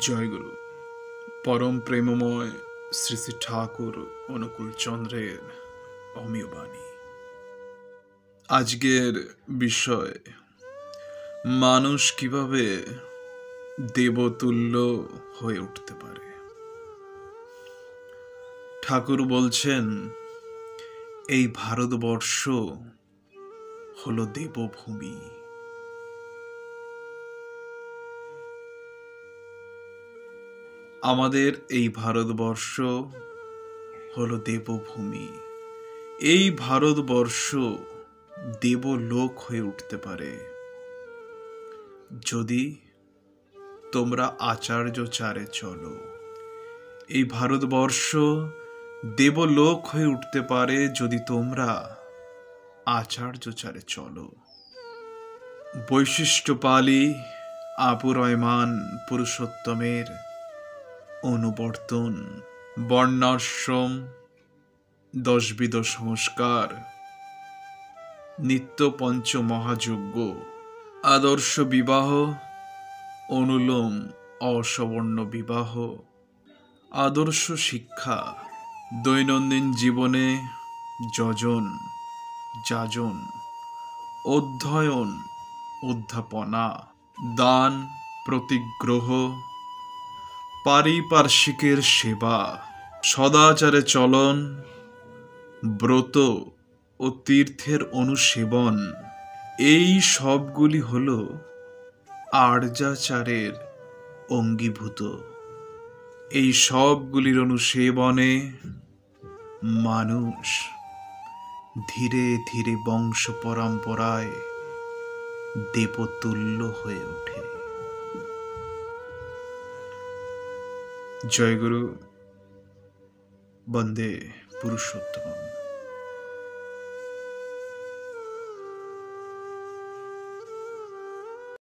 জয়গুরু পরম প্রেমময় শ্রী শ্রী ঠাকুর অনুকূল চন্দ্রের অমীয় বাণী। আজকের বিষয়, মানুষ কিভাবে দেবতুল্য হয়ে উঠতে পারে। ঠাকুর বলছেন, এই ভারতবর্ষ হলো দেবভূমি। আমাদের এই ভারতবর্ষ হলো দেবভূমি। এই ভারতবর্ষ দেবলোক হয়ে উঠতে পারে যদি তোমরা আচার্যচারে চলো। এই ভারতবর্ষ দেবলোক হয়ে উঠতে পারে যদি তোমরা আচার্যচারে চলো। বৈশিষ্ট্যপালী আপুরয়মান পুরুষোত্তমের অনুবর্তন, বর্ণাশ্রম, দশবিধ সংস্কার, নিত্য পঞ্চ মহাযজ্ঞ, আদর্শ বিবাহ, অনুলোম অসবর্ণ বিবাহ, আদর্শ শিক্ষা, দৈনন্দিন জীবনে যজন, যাজন, অধ্যয়ন, অধ্যাপনা, দান, প্রতিগ্রহ, পারিপার্শ্বিকের সেবা, সদাচারে চলন, ব্রত ও তীর্থের অনুসেবন, এই সবগুলি হল আর্যাচারের অঙ্গীভূত। এই সবগুলির অনুসেবনে মানুষ ধীরে ধীরে বংশ পরম্পরায় দেবতুল্য হয়ে ওঠে। জয়গুরু, বন্দে পুরুষোত্তম।